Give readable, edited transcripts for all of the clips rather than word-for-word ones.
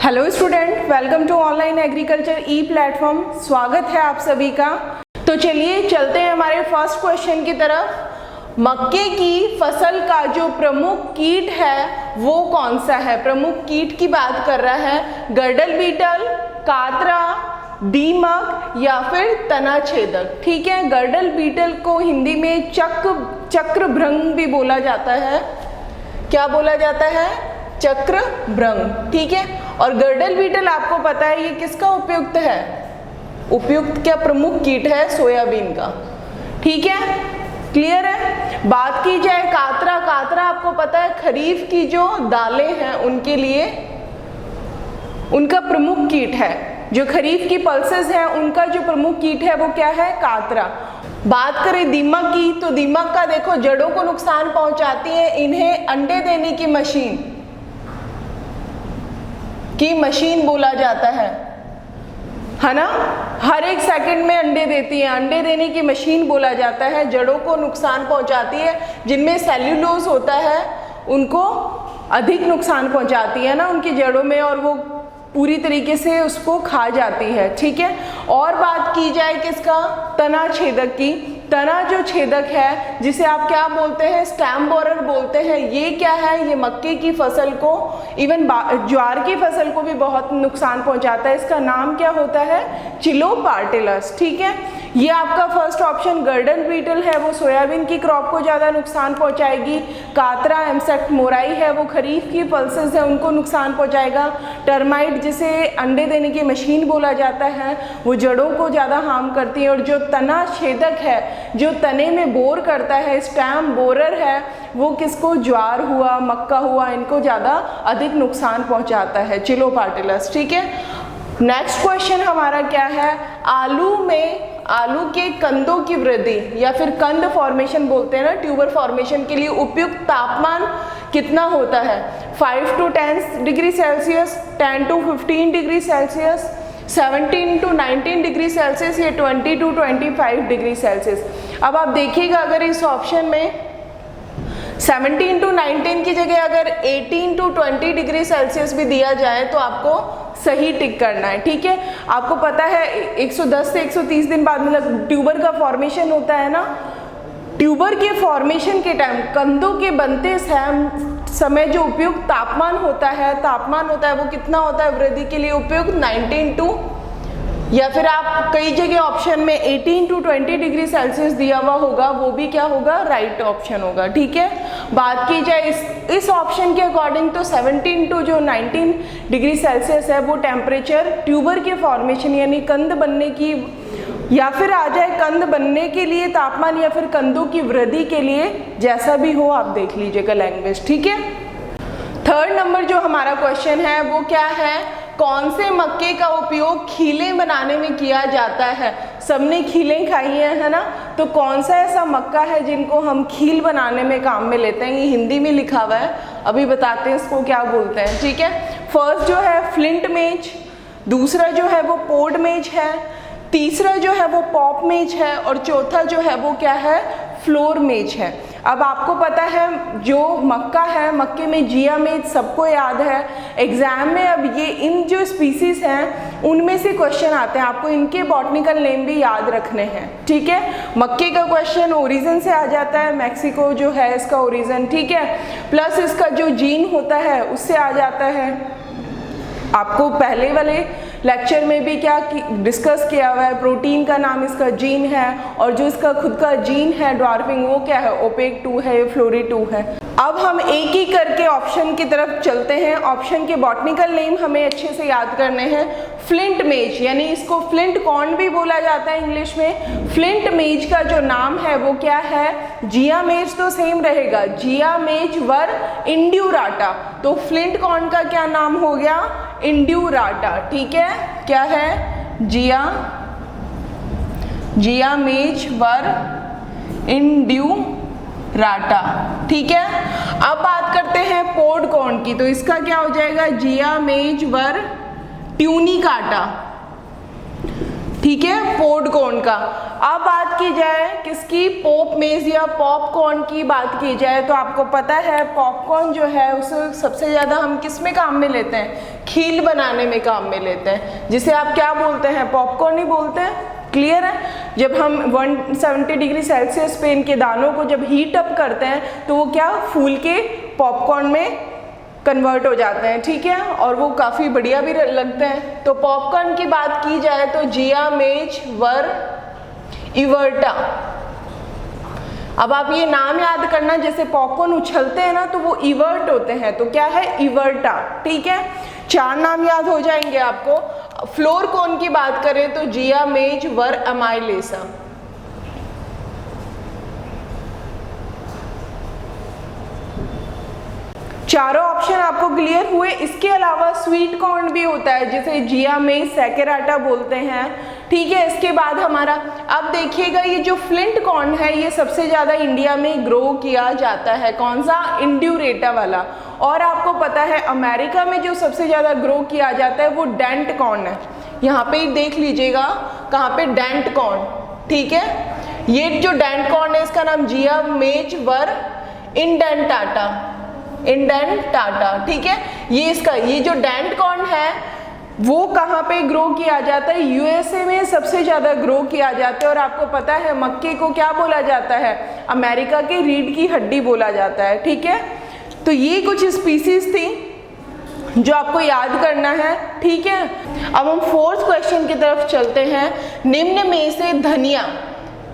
Hello student, welcome to online agriculture e platform. स्वागत है आप सभी का। तो चलिए चलते हैं हमारे फर्स्ट क्वेश्चन की तरफ। मक्के की फसल का जो प्रमुख कीट है वो कौन सा है? प्रमुख कीट की बात कर रहा है। गर्डल बीटल, कातरा, दीमक या फिर तना छेदक। ठीक है, गर्डल बीटल को हिंदी में चक्रभृंग भी बोला जाता है। क्या बोला जाता है? चक्रभृंग। ठीक है, और गर्डल बीटल आपको पता है ये किसका उपयुक्त है? उपयुक्त क्या प्रमुख कीट है? सोयाबीन का। ठीक है, क्लियर है। बात की जाए कातरा, कातरा आपको पता है खरीफ की जो दालें हैं उनके लिए उनका प्रमुख कीट है। जो खरीफ की पल्सेस हैं उनका जो प्रमुख कीट है वो क्या है? कातरा। बात करें दीमक की, तो दीमक का देखो जड़ों को नुकसान पहुंचाती है। इन्हें अंडे देने की मशीन बोला जाता है ना। हर एक सेकंड में अंडे देती है, अंडे देने की मशीन बोला जाता है। जड़ों को नुकसान पहुंचाती है, जिनमें सेल्यूलोज होता है उनको अधिक नुकसान पहुंचाती है ना उनकी जड़ों में, और वो पूरी तरीके से उसको खा जाती है। ठीक है, और बात की जाए किसका? तना छेदक की। तना जो छेदक है जिसे आप क्या बोलते हैं? स्टेम बोरर बोलते हैं। ये क्या है? ये मक्के की फसल को, इवन ज्वार की फसल को भी बहुत नुकसान पहुंचाता है। इसका नाम क्या होता है? चिलोपार्टिलस। ठीक है, ये आपका फर्स्ट ऑप्शन गर्डल बीटल है, वो सोयाबीन की क्रॉप को ज़्यादा नुकसान पहुंचाएगी। कातरा इंसेक्ट मोराई है, वो खरीफ की पल्सेस है उनको नुकसान पहुंचाएगा। टर्माइट जिसे अंडे देने की मशीन बोला जाता है वो जड़ों को ज़्यादा हार्म करती है। और जो तना छेदक है जो तने में बोर करता है, स्टेम बोरर है, वो किसको? ज्वार हुआ, मक्का हुआ, इनको ज़्यादा अधिक नुकसान पहुंचाता है, चिलोपार्टिलस। ठीक है, नेक्स्ट क्वेश्चन हमारा क्या है? आलू के कंदों की वृद्धि या फिर कंद फॉर्मेशन बोलते हैं ना, ट्यूबर फॉर्मेशन के लिए उपयुक्त तापमान कितना होता है? 5 to 10 degree Celsius, 10 to 15 degree Celsius, 17 to 19 degree Celsius या 20 to 25 डिग्री सेल्सियस। अब आप देखिएगा अगर इस ऑप्शन में 17 to 19 की जगह अगर 18 to 20 डिग्री सेल्सियस भी दिया जाए तो आपको सही टिक करना है। ठीक है, आपको पता है 110 से 130 दिन बाद मतलब ट्यूबर का फॉर्मेशन होता है ना। ट्यूबर के फॉर्मेशन के टाइम कंदों के बनते समय जो उपयुक्त तापमान होता है वो कितना होता है वृद्धि के लिए उपयुक्त? 19 टू, या फिर आप कई जगह ऑप्शन में 18 to 20 डिग्री सेल्सियस दिया हुआ होगा, वो भी क्या होगा? राइट ऑप्शन होगा। ठीक है, बात की जाए इस ऑप्शन के अकॉर्डिंग तो 17 to जो 19 डिग्री सेल्सियस है वो टेम्परेचर ट्यूबर के फॉर्मेशन यानी कंद बनने की, या फिर आ जाए कंद बनने के लिए तापमान, या फिर कंदों की वृद्धि के लिए, जैसा भी हो आप देख लीजिएगा लैंग्वेज। ठीक है, थर्ड नंबर जो हमारा क्वेश्चन है वो क्या है? कौन से मक्के का उपयोग खीलें बनाने में किया जाता है? सबने खीलें खाई है ना, तो कौन सा ऐसा मक्का है जिनको हम खील बनाने में काम में लेते हैं? ये हिंदी में लिखा हुआ है, अभी बताते हैं इसको क्या बोलते हैं। ठीक है, फर्स्ट जो है फ्लिंट मेज, दूसरा जो है वो पोड मेज है, तीसरा जो है वो पॉप मेज है, और चौथा जो है वो क्या है? फ्लोर मेज है। अब आपको पता है जो मक्का है, मक्के में जिया मेज सबको याद है एग्जाम में। अब ये इन जो स्पीसीज हैं उनमें से क्वेश्चन आते हैं, आपको इनके बॉटनिकल नेम भी याद रखने हैं। ठीक है, मक्के का क्वेश्चन ओरिजिन से आ जाता है, मैक्सिको जो है इसका ओरिजिन। ठीक है, प्लस इसका जो जीन होता है उससे आ जाता है। आपको पहले वाले लेक्चर में भी क्या डिस्कस किया हुआ है, प्रोटीन का नाम इसका जीन है, और जो इसका खुद का जीन है ड्वार्फिंग वो क्या है? ओपेक 2 है, फ्लोरी 2 है। अब हम एक ही करके ऑप्शन की तरफ चलते हैं। ऑप्शन के बॉटनिकल नेम हमें अच्छे से याद करने हैं। फ्लिंट मेज यानी इसको फ्लिंट कॉर्न भी बोला जाता है इंग्लिश में। फ्लिंट मेज का जो नाम है वो क्या है? जिया मेज तो सेम रहेगा, जिया मेज वर इंड्यूराटा। तो फ्लिंट कॉर्न का क्या नाम हो गया? इंड्यूराटा। ठीक है, क्या है? जिया मेज वर इंड्यूराटा। ठीक है, अब बात करते हैं पोड कॉर्न की, तो इसका क्या हो जाएगा? जिया मेज वर ट्यूनिकाटा। ठीक है, पोड कॉर्न का। अब बात की जाए किसकी, पोप मेज या पॉपकॉर्न की बात की जाए तो आपको पता है पॉपकॉर्न जो है उसे सबसे ज़्यादा हम किस में काम में लेते हैं, खील बनाने में काम में लेते हैं, जिसे आप क्या बोलते हैं, पॉपकॉर्न ही बोलते हैं। क्लियर है। जब हम 170 डिग्री सेल्सियस पे इनके दानों को जब हीट अप करते हैं तो वो क्या फूल के पॉपकॉर्न में कन्वर्ट हो जाते हैं, ठीक है, और वो काफ़ी बढ़िया भी लगते हैं। तो पॉपकॉर्न की बात की जाए तो जिया, मेज, वर, इवर्टा। अब आप ये नाम याद करना, जैसे पॉपकॉर्न उछलते हैं ना तो वो इवर्ट होते हैं, तो क्या है, इवर्टा। ठीक है, 4 नाम याद हो जाएंगे आपको। फ्लोर कॉर्न की बात करें तो जिया, मेज, वर, अमाइलेसा। चारों ऑप्शन आपको क्लियर हुए। इसके अलावा स्वीट कॉर्न भी होता है जिसे जिया, मेज, सैकेराटा बोलते हैं। ठीक है, इसके बाद हमारा अब देखिएगा ये जो फ्लिंट कॉर्न है ये सबसे ज़्यादा इंडिया में ग्रो किया जाता है, कौन सा, इंड्यूरेटा वाला। और आपको पता है अमेरिका में जो सबसे ज़्यादा ग्रो किया जाता है वो डेंट कॉर्न है। यहाँ पे देख लीजिएगा कहाँ पे, डेंट कॉर्न। ठीक है, ये जो डेंट कॉर्न है इसका नाम जिया, मेज, वर, इंडेंटाटा, इंडेंटाटा। ठीक है, ये इसका ये जो डेंट कॉर्न है वो कहाँ पे ग्रो किया जाता है, यूएसए में सबसे ज़्यादा ग्रो किया जाता है। और आपको पता है मक्के को क्या बोला जाता है, अमेरिका के रीढ़ की हड्डी बोला जाता है। ठीक है, तो ये कुछ स्पीसीज थी जो आपको याद करना है। ठीक है, अब हम 4th क्वेश्चन की तरफ चलते हैं। निम्न में से धनिया,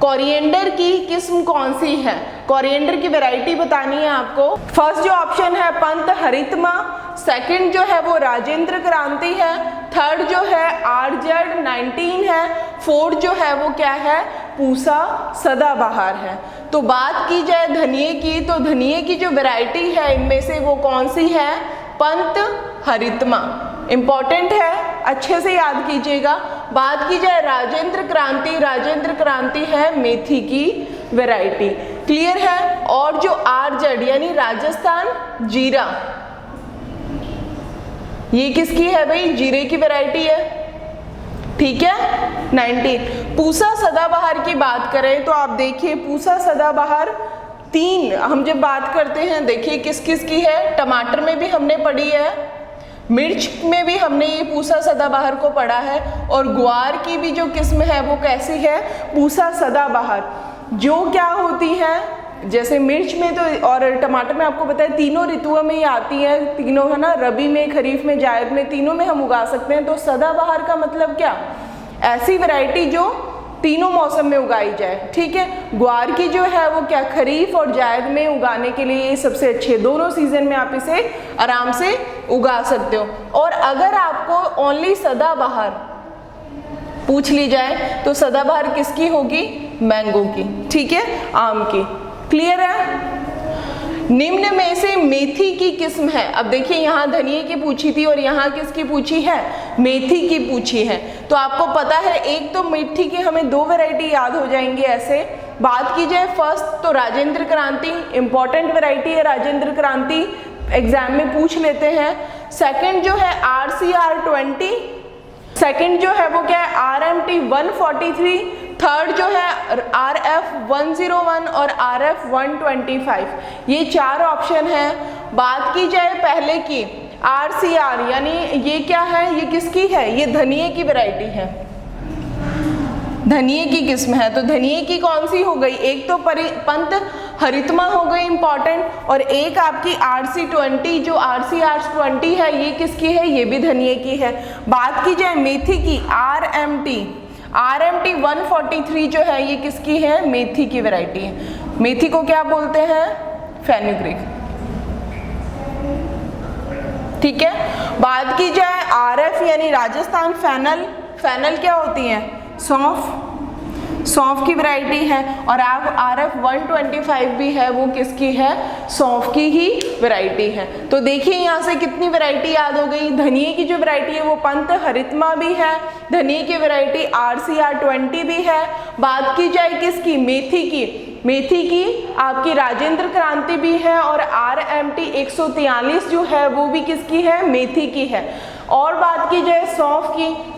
कोरिएंडर की किस्म कौन सी है, कोरिएंडर की वैरायटी बतानी है आपको। फर्स्ट जो ऑप्शन है पंत हरितमा, सेकंड जो है वो राजेंद्र क्रांति है, थर्ड जो है RZ19 है, फोर्थ जो है वो क्या है, पूसा सदाबहार है। तो बात की जाए धनिये की तो धनिये की जो वैरायटी है इनमें से वो कौन सी है, पंत हरितमा। इंपॉर्टेंट है, अच्छे से याद कीजिएगा। बात की जाए राजेंद्र क्रांति, राजेंद्र क्रांति है मेथी की वैरायटी। क्लियर है। और जो RZ यानी राजस्थान जीरा, ये किसकी है भाई, जीरे की वैरायटी है। ठीक है, 19। पूसा सदाबहार की बात करें तो आप देखिए पूसा सदाबहार 3 हम जब बात करते हैं देखिए किस किस की है, टमाटर में भी हमने पढ़ी है, मिर्च में भी हमने ये पूसा सदाबहार को पढ़ा है, और ग्वार की भी जो किस्म है वो कैसी है, पूसा सदाबहार। जो क्या होती है, जैसे मिर्च में तो और टमाटर में आपको पता है तीनों ऋतुओं में ही आती है, तीनों है ना, रबी में, खरीफ में, जायद में, तीनों में हम उगा सकते हैं। तो सदाबहार का मतलब क्या, ऐसी वैरायटी जो तीनों मौसम में उगाई जाए। ठीक है, ग्वार की जो है वो क्या, खरीफ और जायद में उगाने के लिए ये सबसे अच्छे, दोनों सीजन में आप इसे आराम से उगा सकते हो। और अगर आपको ओनली सदाबहार पूछ ली जाए तो सदाबहार किसकी होगी, मैंगो की। ठीक है, आम की। क्लियर है। निम्न में से मेथी की किस्म है, अब देखिए यहाँ धनिये की पूछी थी और यहाँ किसकी पूछी है, मेथी की पूछी है। तो आपको पता है एक तो मेथी की हमें 2 वैरायटी याद हो जाएंगी ऐसे। बात की जाए फर्स्ट तो राजेंद्र क्रांति, इंपॉर्टेंट वैरायटी है राजेंद्र क्रांति, एग्जाम में पूछ लेते हैं। सेकंड जो है RCR20, सेकंड जो है वो क्या है, RMT 143, थर्ड जो है RF101 और RF125। ये 4 ऑप्शन है। बात की जाए पहले की RCR यानी ये क्या है, ये किसकी है, ये धनिये की वैरायटी है, धनिये की किस्म है। तो धनिये की कौन सी हो गई, एक तो पंत हरितमा हो गई इंपॉर्टेंट, और एक आपकी RC20 जो RCR20 है ये किसकी है, ये भी धनिये की है। बात की जाए मेथी की RMT 143 जो है ये किसकी है, मेथी की वैरायटी है। मेथी को क्या बोलते हैं, फेनुग्रीक। ठीक है। बात की जाए RF यानी राजस्थान फेनल, फेनल क्या होती है, सौंफ, सौंफ की वैरायटी है। और आप RF125 भी है, वो किसकी है, सौंफ की ही वैरायटी है। तो देखिए यहाँ से कितनी वैरायटी याद हो गई। धनिये की जो वैरायटी है वो पंत हरितमा भी है, धनिये की वैरायटी RCR20 भी है। बात की जाए किसकी, मेथी की, मेथी की आपकी राजेंद्र क्रांति भी है, और RMT 143 जो है वो भी किसकी है, मेथी की है। और बात की जाए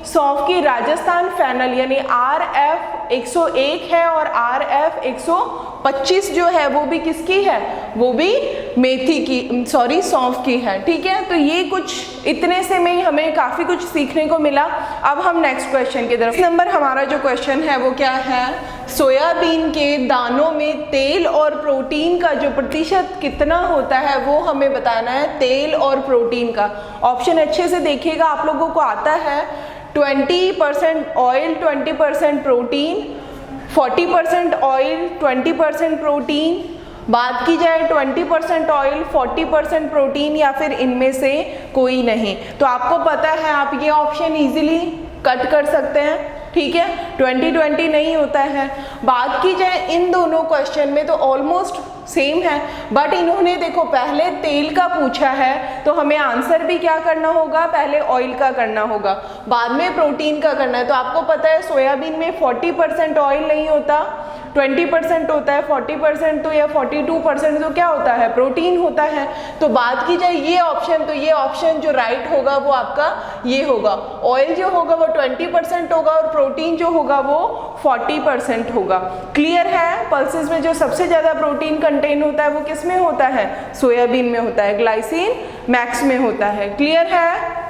सौंफ की राजस्थान फेनल यानी RF 101 है और RF 125 जो है वो भी किसकी है, वो भी मेथी की सौंफ की है। ठीक है, तो ये कुछ इतने से में हमें काफ़ी कुछ सीखने को मिला। अब हम नेक्स्ट क्वेश्चन की तरफ। नंबर हमारा जो क्वेश्चन है वो क्या है, सोयाबीन के दानों में तेल और प्रोटीन का जो प्रतिशत कितना होता है वो हमें बताना है, तेल और प्रोटीन का। ऑप्शन अच्छे से देखिएगा, आप लोगों को आता है 20% ऑयल 20% प्रोटीन, 40% ऑयल 20% प्रोटीन, बात की जाए 20% ऑयल 40% प्रोटीन या फिर इनमें से कोई नहीं। तो आपको पता है आप ये ऑप्शन इजीली कट कर सकते हैं। ठीक है, 20-20 नहीं होता है। बात की जाए इन दोनों क्वेश्चन में तो ऑलमोस्ट सेम है, बट इन्होंने देखो पहले तेल का पूछा है तो हमें आंसर भी क्या करना होगा, पहले ऑयल का करना होगा, बाद में प्रोटीन का करना है। तो आपको पता है सोयाबीन में 40% ऑयल नहीं होता, 20% होता है, 40% तो या 42% तो क्या होता है, प्रोटीन होता है। तो बात की जाए ये ऑप्शन, तो ये ऑप्शन जो राइट होगा वो आपका ये होगा, ऑयल जो होगा वो 20% होगा और प्रोटीन जो होगा वो 40% होगा। क्लियर है, पल्सेस में जो सबसे ज़्यादा प्रोटीन कंटेन होता है वो किस में होता है, सोयाबीन में होता है, ग्लाइसिन मैक्स में होता है। क्लियर है,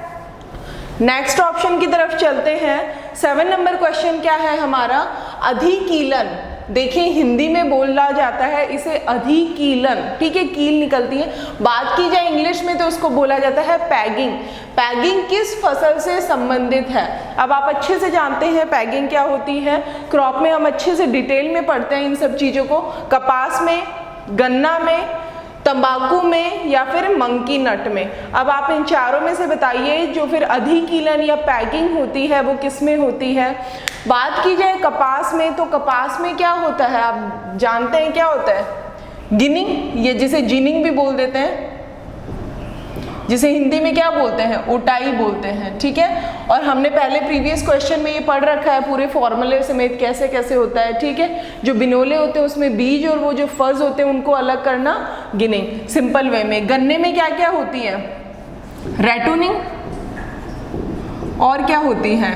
नेक्स्ट ऑप्शन की तरफ चलते हैं। 7 नंबर क्वेश्चन क्या है हमारा, अधिकीलन। देखिए हिंदी में बोला जाता है इसे अधिकीलन, ठीक है, कील निकलती है। बात की जाए इंग्लिश में तो उसको बोला जाता है पैगिंग। पैगिंग किस फसल से संबंधित है, अब आप अच्छे से जानते हैं पैगिंग क्या होती है, क्रॉप में हम अच्छे से डिटेल में पढ़ते हैं इन सब चीज़ों को, कपास में, गन्ना में, तंबाकू में या फिर मंकी नट में। अब आप इन चारों में से बताइए जो फिर अधिकीलन या पैगिंग होती है वो किस में होती है। बात की जाए कपास में तो कपास में क्या होता है, आप जानते हैं क्या होता है, गिनिंग, ये जिसे जिनिंग भी बोल देते हैं, जिसे हिंदी में क्या बोलते हैं, उटाई बोलते हैं। ठीक है, और हमने पहले प्रीवियस क्वेश्चन में ये पढ़ रखा है पूरे फॉर्मूले समेत कैसे कैसे होता है। ठीक है, जो बिनोले होते हैं उसमें बीज और वो जो फज होते हैं उनको अलग करना, गिनिंग सिंपल वे में। गन्ने में क्या क्या होती है, रैटूनिंग, और क्या होती है,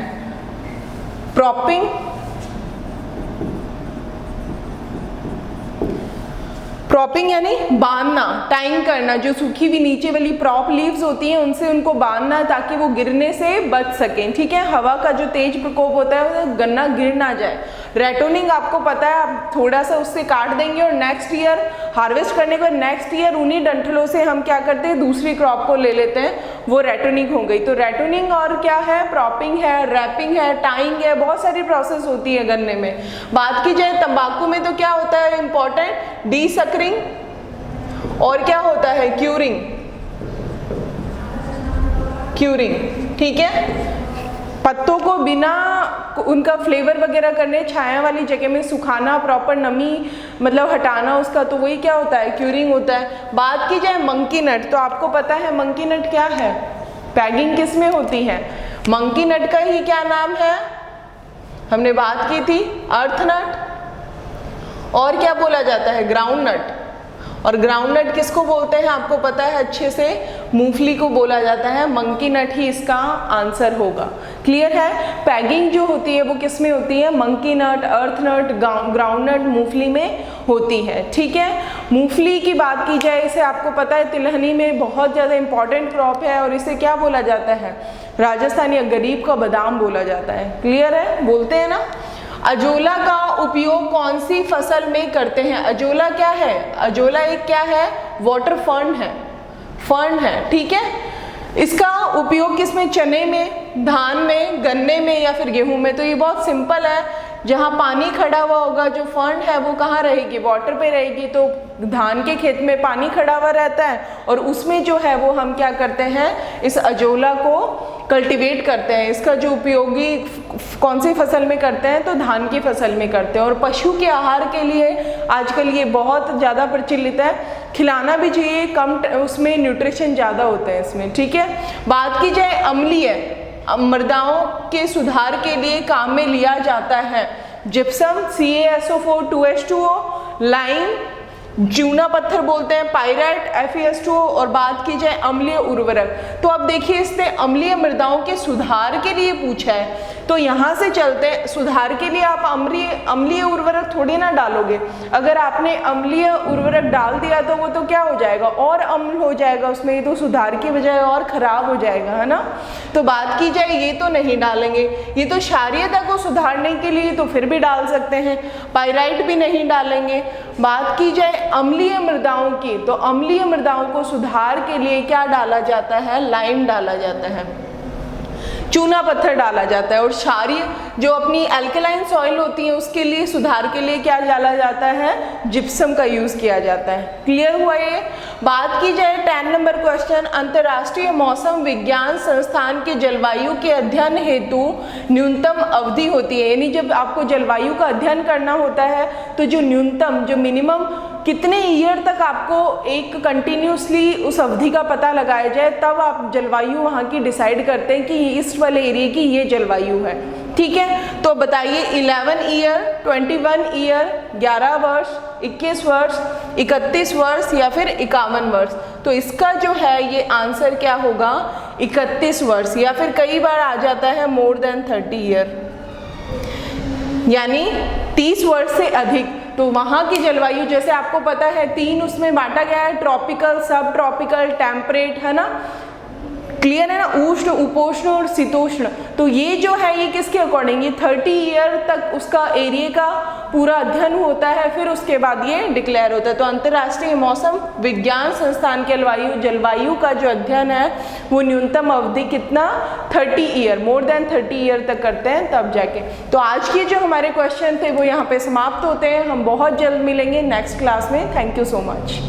प्रॉपिंग, प्रॉपिंग यानी बांधना, टाइंग करना, जो सूखी हुई नीचे वाली प्रॉप लीव्स होती हैं उनसे उनको बांधना ताकि वो गिरने से बच सकें। ठीक है, हवा का जो तेज प्रकोप होता है वो गन्ना गिर ना जाए। रेटोनिंग आपको पता है, आप थोड़ा सा उससे काट देंगे और नेक्स्ट ईयर हार्वेस्ट करने के बाद नेक्स्ट ईयर उन्हीं डंठलों से हम क्या करते हैं, दूसरी क्रॉप को ले लेते हैं, वो रेटोनिंग हो गई। तो रेटोनिंग और क्या है, प्रॉपिंग है, रैपिंग है, टाइंग है, बहुत सारी प्रोसेस होती है गन्ने में। बात की जाए तंबाकू में तो क्या होता है इंपॉर्टेंट, डीसकरिंग, और क्या होता है, क्यूरिंग, क्यूरिंग। ठीक है, पत्तों को बिना उनका फ्लेवर वगैरह करने छाया वाली जगह में सुखाना, प्रॉपर नमी मतलब हटाना उसका, तो वही क्या होता है, क्यूरिंग होता है। बात की जाए मंकी नट, तो आपको पता है मंकी नट क्या है, पैगिंग किस में होती है, मंकी नट का ही क्या नाम है, हमने बात की थी अर्थ नट, और क्या बोला जाता है, ग्राउंड नट। और ग्राउंड नट किसको बोलते हैं आपको पता है अच्छे से, मूंगफली को बोला जाता है, मंकी नट ही इसका आंसर होगा। क्लियर है, पैगिंग जो होती है वो किस में होती है, मंकी नट, अर्थ नट, ग्राउंड नट, मूंगफली में होती है। ठीक है, मूंगफली की बात की जाए, इसे आपको पता है तिलहनी में बहुत ज़्यादा इंपॉर्टेंट क्रॉप है और इसे क्या बोला जाता है, राजस्थान या गरीब का बादाम बोला जाता है। क्लियर है, बोलते हैं ना। अजोला का उपयोग कौन सी फसल में करते हैं, अजोला क्या है, अजोला एक क्या है, वाटर फर्न है, फर्न है। ठीक है, इसका उपयोग किसमें, चने में, धान में, गन्ने में या फिर गेहूं में। तो ये बहुत सिंपल है, जहाँ पानी खड़ा हुआ होगा जो फर्न है वो कहाँ रहेगी, वाटर पे रहेगी। तो धान के खेत में पानी खड़ा हुआ रहता है और उसमें जो है वो हम क्या करते हैं, इस अजोला को कल्टीवेट करते हैं। इसका जो उपयोगी कौन सी फसल में करते हैं, तो धान की फसल में करते हैं। और पशु के आहार के लिए आजकल ये बहुत ज़्यादा प्रचलित है, खिलाना भी चाहिए, कम उसमें न्यूट्रिशन ज़्यादा होते हैं इसमें। ठीक है, बात की जाए अम्लीय मृदाओं के सुधार के लिए काम में लिया जाता है जिप्सम, CaSO4 2H2O, लाइम, चूना पत्थर बोलते हैं, पाइराइट, FeS2O, और बात की जाए अम्लीय उर्वरक, तो अब देखिए इसने अम्लीय मृदाओं के सुधार के लिए पूछा है, तो यहाँ से चलते हैं। सुधार के लिए आप अम्लीय उर्वरक थोड़ी ना डालोगे, अगर आपने अम्लीय उर्वरक डाल दिया तो वो तो क्या हो जाएगा, और अम्ल हो जाएगा उसमें, ये तो सुधार की बजाय और खराब हो जाएगा, है ना। तो बात की जाए ये तो नहीं डालेंगे, ये तो क्षारीयता को सुधारने के लिए तो फिर भी डाल सकते हैं, पाइराइट भी नहीं डालेंगे। बात की जाए अम्लीय मृदाओं की, तो अम्लीय मृदाओं को सुधार के लिए क्या डाला जाता है, लाइम डाला जाता है, चूना पत्थर डाला जाता है। और क्षारीय जो अपनी अल्कलाइन सॉइल होती है उसके लिए सुधार के लिए क्या डाला जाता है, जिप्सम का यूज किया जाता है। क्लियर हुआ ये। बात की जाए 10 नंबर क्वेश्चन, अंतर्राष्ट्रीय मौसम विज्ञान संस्थान के जलवायु के अध्ययन हेतु न्यूनतम अवधि होती है, यानी जब आपको जलवायु का अध्ययन करना होता है तो जो न्यूनतम, जो मिनिमम कितने ईयर तक आपको एक कंटिन्यूसली उस अवधि का पता लगाया जाए, तब आप जलवायु वहाँ की डिसाइड करते हैं कि इस वाले एरिया की ये जलवायु है। ठीक है, तो बताइए 11 ईयर, 21 ईयर, 11 वर्ष, 21 वर्ष, 31 वर्ष या फिर 51 वर्ष। तो इसका जो है ये आंसर क्या होगा, 31 वर्ष, या फिर कई बार आ जाता है मोर देन 30 ईयर, यानी 30 वर्ष से अधिक। तो वहाँ की जलवायु जैसे आपको पता है 3 उसमें बांटा गया है, ट्रॉपिकल, सब ट्रॉपिकल, टेम्परेट, है ना, क्लियर है ना, उष्ण, उपोष्ण और शीतोष्ण। तो ये जो है ये किसके अकॉर्डिंग, ये 30 ईयर तक उसका एरिया का पूरा अध्ययन होता है, फिर उसके बाद ये डिक्लेयर होता है। तो अंतर्राष्ट्रीय मौसम विज्ञान संस्थान के जलवायु का जो अध्ययन है वो न्यूनतम अवधि कितना, 30 ईयर, मोर देन 30 ईयर तक करते हैं तब जाके। तो आज के जो हमारे क्वेश्चन थे वो यहाँ पे समाप्त होते हैं। हम बहुत जल्द मिलेंगे नेक्स्ट क्लास में। Thank you so much.